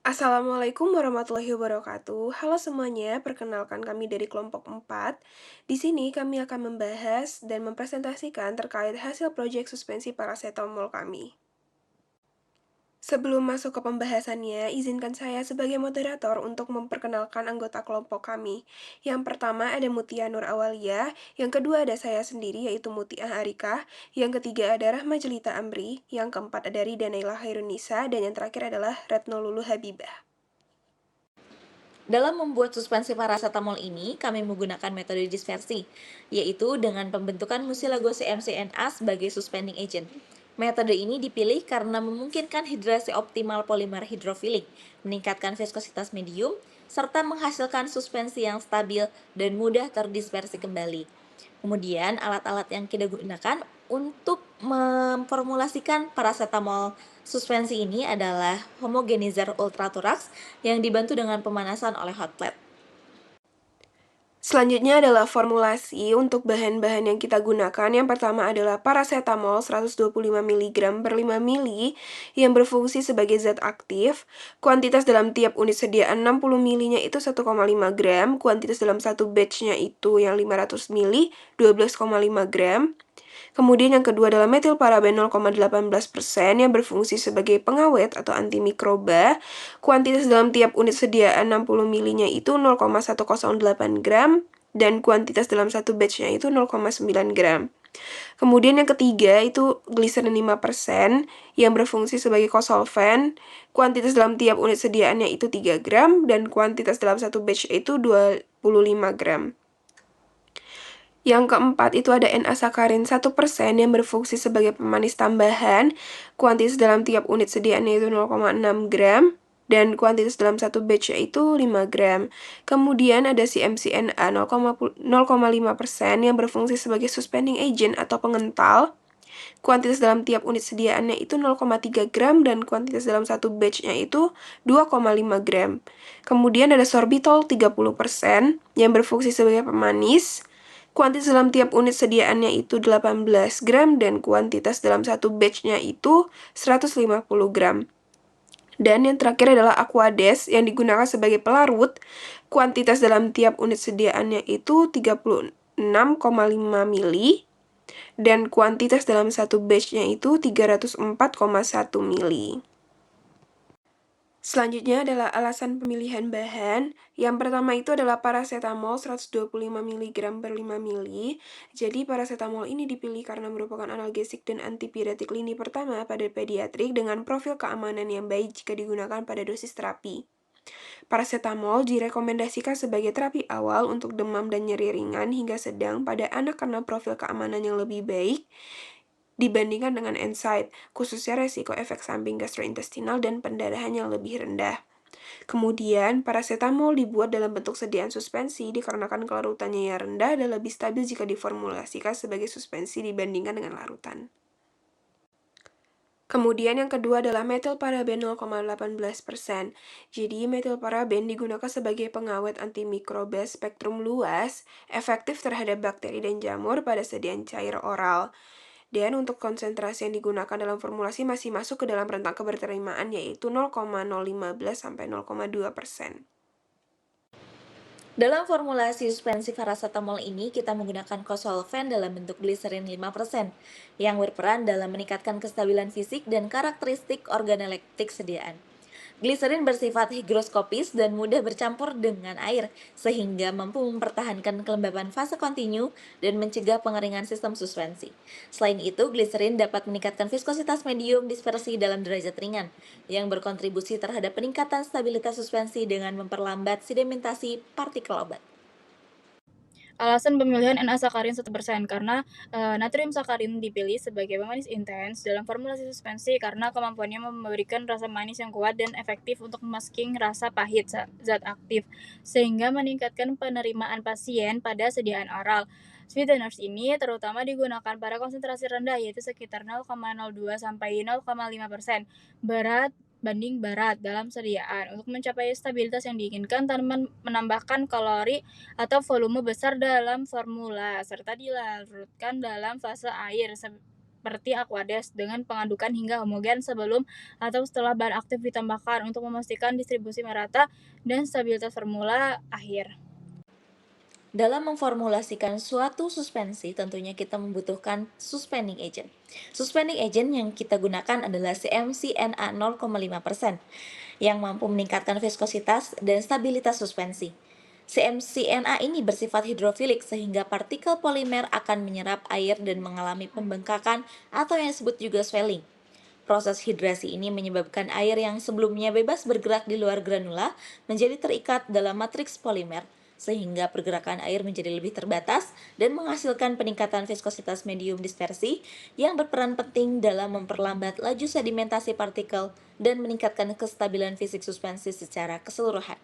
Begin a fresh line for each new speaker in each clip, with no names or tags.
Assalamualaikum warahmatullahi wabarakatuh. Halo semuanya, perkenalkan kami dari kelompok 4. Di sini kami akan membahas dan mempresentasikan terkait hasil proyek suspensi parasetamol kami. Sebelum masuk ke pembahasannya, izinkan saya sebagai moderator untuk memperkenalkan anggota kelompok kami. Yang pertama ada Mutia Nur Awalia, yang kedua ada saya sendiri yaitu Mutia Arika, yang ketiga ada Rahma Jelita Amri, yang keempat ada Rida Naila Hairunisa, dan yang terakhir adalah Retno Lulu Habibah.
Dalam membuat suspensi parasetamol ini, kami menggunakan metode dispersi, yaitu dengan pembentukan musilago CMCNA sebagai suspending agent. Metode ini dipilih karena memungkinkan hidrasi optimal polimer hidrofilik, meningkatkan viskositas medium, serta menghasilkan suspensi yang stabil dan mudah terdispersi kembali. Kemudian, alat-alat yang kita gunakan untuk memformulasikan parasetamol suspensi ini adalah homogenizer ultrathoraks yang dibantu dengan pemanasan oleh hot plate.
Selanjutnya adalah formulasi untuk bahan-bahan yang kita gunakan. Yang pertama adalah paracetamol 125 mg per 5 ml yang berfungsi sebagai zat aktif. Kuantitas dalam tiap unit sediaan 60 ml-nya itu 1,5 gram. Kuantitas dalam satu batch-nya itu yang 500 ml 12,5 gram. Kemudian yang kedua adalah metilparaben 0,18% yang berfungsi sebagai pengawet atau antimikroba. Kuantitas dalam tiap unit sediaan 60 ml-nya itu 0,108 gram dan kuantitas dalam satu batch-nya itu 0,9 gram. Kemudian yang ketiga itu gliserin 5% yang berfungsi sebagai kosolven. Kuantitas dalam tiap unit sediaannya itu 3 gram dan kuantitas dalam satu batch itu 25 gram. Yang keempat itu ada N-asakarin 1% yang berfungsi sebagai pemanis tambahan. Kuantitas dalam tiap unit sediaannya itu 0,6 gram. Dan kuantitas dalam satu batch yaitu 5 gram. Kemudian ada CMCNA 0,5% yang berfungsi sebagai suspending agent atau pengental. Kuantitas dalam tiap unit sediaannya itu 0,3 gram dan kuantitas dalam satu batch-nya itu 2,5 gram. Kemudian ada sorbitol 30% yang berfungsi sebagai pemanis. Kuantitas dalam tiap unit sediaannya itu 18 gram dan kuantitas dalam satu batch-nya itu 150 gram. Dan yang terakhir adalah Aquades yang digunakan sebagai pelarut. Kuantitas dalam tiap unit sediaannya itu 36,5 mili dan kuantitas dalam satu batch-nya itu 304,1 mili. Selanjutnya adalah alasan pemilihan bahan. Yang pertama itu adalah paracetamol 125 mg per 5 mili. Jadi paracetamol ini dipilih karena merupakan analgesik dan antipiretik lini pertama pada pediatrik dengan profil keamanan yang baik jika digunakan pada dosis terapi. Paracetamol direkomendasikan sebagai terapi awal untuk demam dan nyeri ringan hingga sedang pada anak karena profil keamanan yang lebih baik dibandingkan dengan NSAID, khususnya resiko efek samping gastrointestinal dan pendarahan yang lebih rendah. Kemudian, paracetamol dibuat dalam bentuk sediaan suspensi dikarenakan kelarutannya yang rendah dan lebih stabil jika diformulasikan sebagai suspensi dibandingkan dengan larutan. Kemudian yang kedua adalah metilparaben 0,18%. Jadi metilparaben digunakan sebagai pengawet antimikroba spektrum luas, efektif terhadap bakteri dan jamur pada sediaan cair oral. Dan untuk konsentrasi yang digunakan dalam formulasi masih masuk ke dalam rentang keberterimaan yaitu 0,015 sampai 0,2%.
Dalam formulasi suspensi paracetamol ini, kita menggunakan kosolven dalam bentuk gliserin 5% yang berperan dalam meningkatkan kestabilan fisik dan karakteristik organoleptik sediaan. Gliserin bersifat higroskopis dan mudah bercampur dengan air, sehingga mampu mempertahankan kelembapan fase kontinu dan mencegah pengeringan sistem suspensi. Selain itu, gliserin dapat meningkatkan viskositas medium dispersi dalam derajat ringan, yang berkontribusi terhadap peningkatan stabilitas suspensi dengan memperlambat sedimentasi partikel obat.
Alasan pemilihan N-asakarin 1% karena natrium sakarin dipilih sebagai pemanis intens dalam formulasi suspensi karena kemampuannya memberikan rasa manis yang kuat dan efektif untuk masking rasa pahit zat aktif, sehingga meningkatkan penerimaan pasien pada sediaan oral. Sweeteners ini terutama digunakan pada konsentrasi rendah yaitu sekitar 0,02 sampai 0,5% berat banding barat dalam sediaan. Untuk mencapai stabilitas yang diinginkan, tanaman menambahkan kalori atau volume besar dalam formula serta dilarutkan dalam fase air seperti Aquades dengan pengadukan hingga homogen sebelum atau setelah bahan aktif ditambahkan untuk memastikan distribusi merata dan stabilitas formula akhir.
Dalam memformulasikan suatu suspensi, tentunya kita membutuhkan suspending agent. Suspending agent yang kita gunakan adalah CmCNA 0,5% yang mampu meningkatkan viskositas dan stabilitas suspensi. CmCNA ini bersifat hidrofilik sehingga partikel polimer akan menyerap air dan mengalami pembengkakan atau yang disebut juga swelling. Proses hidrasi ini menyebabkan air yang sebelumnya bebas bergerak di luar granula menjadi terikat dalam matriks polimer, sehingga pergerakan air menjadi lebih terbatas dan menghasilkan peningkatan viskositas medium dispersi yang berperan penting dalam memperlambat laju sedimentasi partikel dan meningkatkan kestabilan fisik suspensi secara keseluruhan.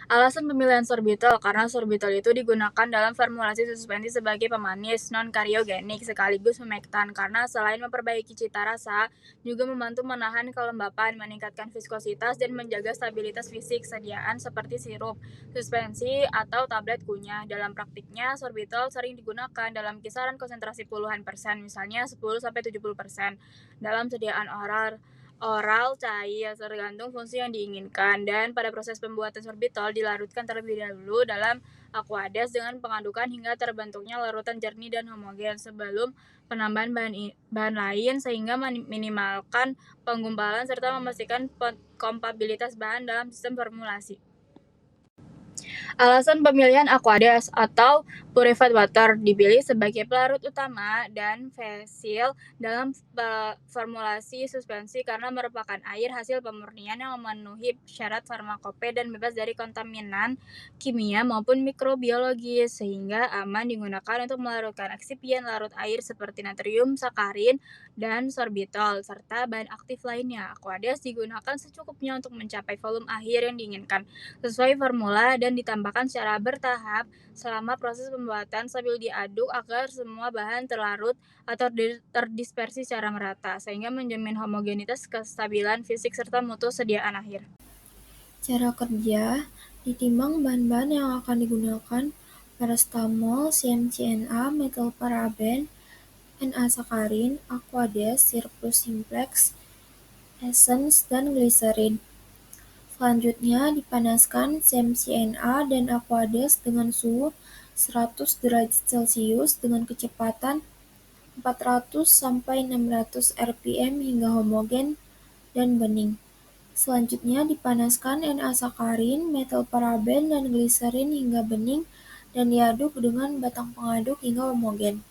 Alasan pemilihan sorbitol karena sorbitol itu digunakan dalam formulasi suspensi sebagai pemanis non-kariogenik sekaligus pemektan karena selain memperbaiki cita rasa, juga membantu menahan kelembapan, meningkatkan viskositas, dan menjaga stabilitas fisik sediaan seperti sirup, suspensi, atau tablet kunyah. Dalam praktiknya, sorbitol sering digunakan dalam kisaran konsentrasi puluhan persen, misalnya 10-70% dalam sediaan oral cair tergantung fungsi yang diinginkan, dan pada proses pembuatan sorbitol dilarutkan terlebih dahulu dalam Aquades dengan pengadukan hingga terbentuknya larutan jernih dan homogen sebelum penambahan bahan lain sehingga minimalkan penggumpalan serta memastikan kompatibilitas bahan dalam sistem formulasi. Alasan pemilihan Aquades atau purified water dipilih sebagai pelarut utama dan fasil dalam formulasi suspensi karena merupakan air hasil pemurnian yang memenuhi syarat farmakope dan bebas dari kontaminan kimia maupun mikrobiologis sehingga aman digunakan untuk melarutkan eksipien larut air seperti natrium sakarin dan sorbitol serta bahan aktif lainnya. Aquades digunakan secukupnya untuk mencapai volume akhir yang diinginkan sesuai formula dan ditambahkan secara bertahap selama proses pembuatan sambil diaduk agar semua bahan terlarut atau terdispersi secara merata sehingga menjamin homogenitas, kestabilan fisik serta mutu sediaan akhir.
Cara kerja, ditimbang bahan-bahan yang akan digunakan: paracetamol, CmCNA, metilparaben, Na-sakarin, Aquades, Sirupus simplex, essence, dan gliserin. Selanjutnya, dipanaskan CmCNA dan Aquades dengan suhu 100 derajat Celcius dengan kecepatan 400-600 rpm hingga homogen dan bening. Selanjutnya, dipanaskan Na-sakarin, metilparaben, dan gliserin hingga bening dan diaduk dengan batang pengaduk hingga homogen.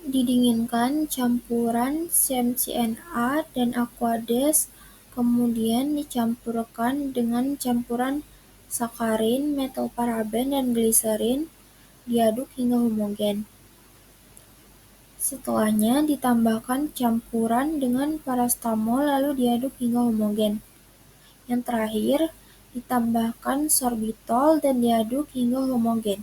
Didinginkan campuran CmCNA dan Aquades, kemudian dicampurkan dengan campuran sakarin, metilparaben, dan gliserin, diaduk hingga homogen. Setelahnya ditambahkan campuran dengan paracetamol lalu diaduk hingga homogen. Yang terakhir, ditambahkan sorbitol dan diaduk hingga homogen.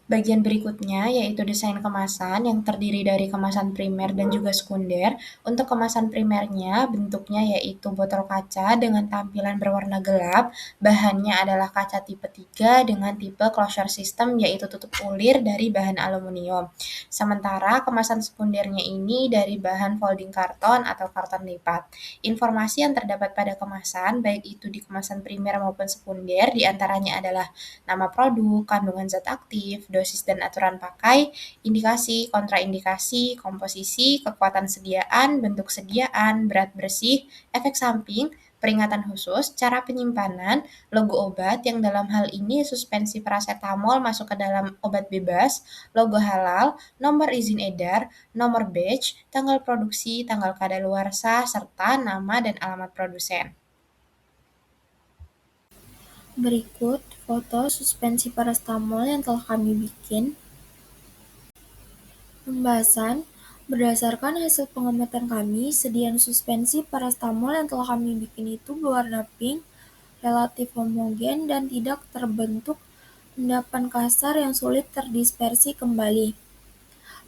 Bagian berikutnya yaitu desain kemasan yang terdiri dari kemasan primer dan juga sekunder. Untuk kemasan primernya bentuknya yaitu botol kaca dengan tampilan berwarna gelap. Bahannya adalah kaca tipe 3 dengan tipe closure system yaitu tutup ulir dari bahan aluminium. Sementara kemasan sekundernya ini dari bahan folding karton atau karton lipat. Informasi yang terdapat pada kemasan baik itu di kemasan primer maupun sekunder diantaranya adalah nama produk, kandungan zat aktif, dosis dan aturan pakai, indikasi, kontraindikasi, komposisi, kekuatan sediaan, bentuk sediaan, berat bersih, efek samping, peringatan khusus, cara penyimpanan, logo obat yang dalam hal ini suspensi paracetamol masuk ke dalam obat bebas, logo halal, nomor izin edar, nomor batch, tanggal produksi, tanggal kadaluarsa, serta nama dan alamat produsen.
Berikut foto suspensi paracetamol yang telah kami bikin. Pembahasan: berdasarkan hasil pengamatan kami, sediaan suspensi paracetamol yang telah kami bikin itu berwarna pink, relatif homogen, dan tidak terbentuk endapan kasar yang sulit terdispersi kembali.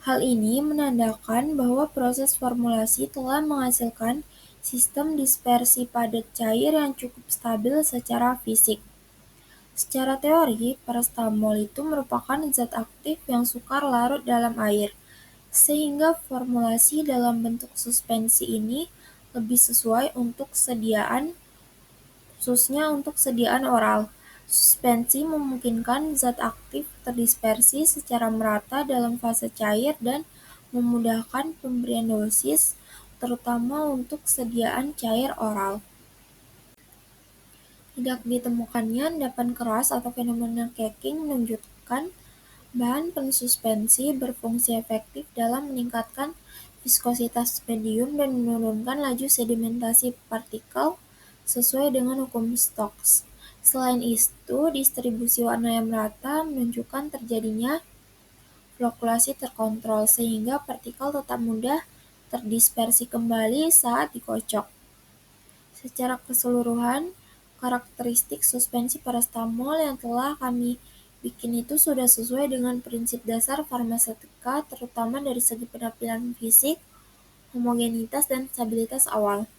Hal ini menandakan bahwa proses formulasi telah menghasilkan sistem dispersi padat cair yang cukup stabil secara fisik. Secara teori, paracetamol itu merupakan zat aktif yang sukar larut dalam air, sehingga formulasi dalam bentuk suspensi ini lebih sesuai untuk khususnya untuk sediaan oral. Suspensi memungkinkan zat aktif terdispersi secara merata dalam fase cair dan memudahkan pemberian dosis, terutama untuk sediaan cair oral. Tidak ditemukannya endapan keras atau fenomena cracking menunjukkan bahan pensuspensi berfungsi efektif dalam meningkatkan viskositas medium dan menurunkan laju sedimentasi partikel sesuai dengan hukum Stokes. Selain itu, distribusi warna yang merata menunjukkan terjadinya flokulasi terkontrol sehingga partikel tetap mudah terdispersi kembali saat dikocok. Secara keseluruhan, karakteristik suspensi paracetamol yang telah kami bikin itu sudah sesuai dengan prinsip dasar farmaseutika, terutama dari segi penampilan fisik, homogenitas, dan stabilitas awal.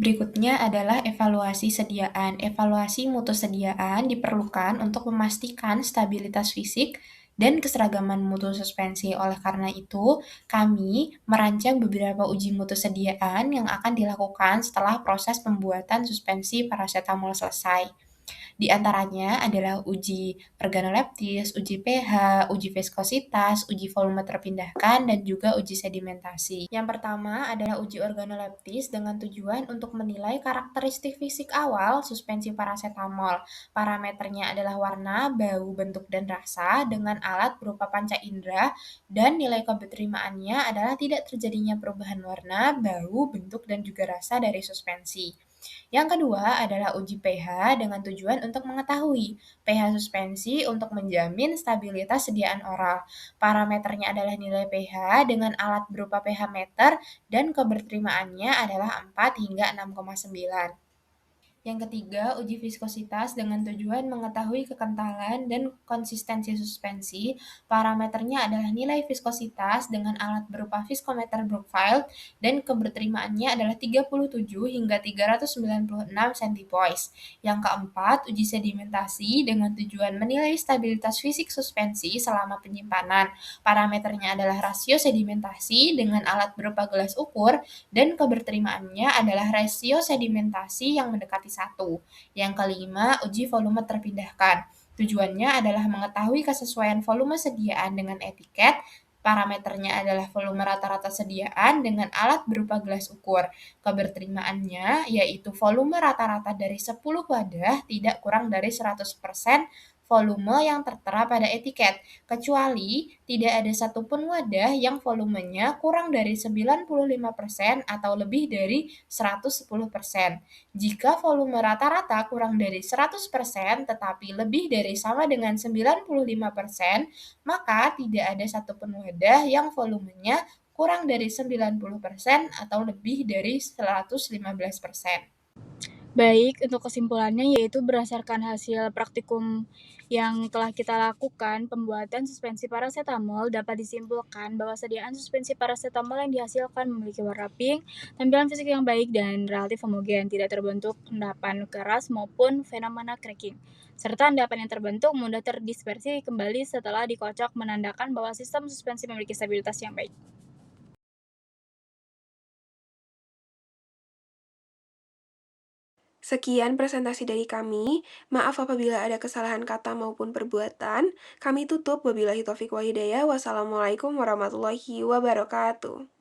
Berikutnya adalah evaluasi sediaan. Evaluasi mutu sediaan diperlukan untuk memastikan stabilitas fisik dan keseragaman mutu suspensi. Oleh karena itu, kami merancang beberapa uji mutu sediaan yang akan dilakukan setelah proses pembuatan suspensi paracetamol selesai. Di antaranya adalah uji organoleptis, uji pH, uji viskositas, uji volume terpindahkan, dan juga uji sedimentasi. Yang pertama adalah uji organoleptis dengan tujuan untuk menilai karakteristik fisik awal suspensi paracetamol. Parameternya adalah warna, bau, bentuk, dan rasa dengan alat berupa panca indera, dan nilai keberterimaannya adalah tidak terjadinya perubahan warna, bau, bentuk, dan juga rasa dari suspensi. Yang kedua adalah uji pH dengan tujuan untuk mengetahui pH suspensi untuk menjamin stabilitas sediaan oral. Parameternya adalah nilai pH dengan alat berupa pH meter dan keberterimaannya adalah 4 hingga 6,9. Yang ketiga, uji viskositas dengan tujuan mengetahui kekentalan dan konsistensi suspensi. Parameternya adalah nilai viskositas dengan alat berupa viskometer Brookfield dan keberterimaannya adalah 37 hingga 396 centipoise. Yang keempat, uji sedimentasi dengan tujuan menilai stabilitas fisik suspensi selama penyimpanan. Parameternya adalah rasio sedimentasi dengan alat berupa gelas ukur dan keberterimaannya adalah rasio sedimentasi yang mendekati 1. Yang kelima, uji volume terpindahkan. Tujuannya adalah mengetahui kesesuaian volume sediaan dengan etiket. Parameternya adalah volume rata-rata sediaan dengan alat berupa gelas ukur. Keberterimaannya yaitu volume rata-rata dari 10 wadah tidak kurang dari 100% volume yang tertera pada etiket, kecuali tidak ada satupun wadah yang volumenya kurang dari 95% atau lebih dari 110%. Jika volume rata-rata kurang dari 100% tetapi lebih dari sama dengan 95%, maka tidak ada satupun wadah yang volumenya kurang dari 90% atau lebih dari 115%.
Baik, untuk kesimpulannya yaitu berdasarkan hasil praktikum yang telah kita lakukan, pembuatan suspensi paracetamol dapat disimpulkan bahwa sediaan suspensi paracetamol yang dihasilkan memiliki warna pink, tampilan fisik yang baik, dan relatif homogen, tidak terbentuk endapan keras maupun fenomena cracking. Serta endapan yang terbentuk mudah terdispersi kembali setelah dikocok, menandakan bahwa sistem suspensi memiliki stabilitas yang baik.
Sekian presentasi dari kami. Maaf apabila ada kesalahan kata maupun perbuatan. Kami tutup. Wabillahi taufiq wa hidayah. Wassalamualaikum warahmatullahi wabarakatuh.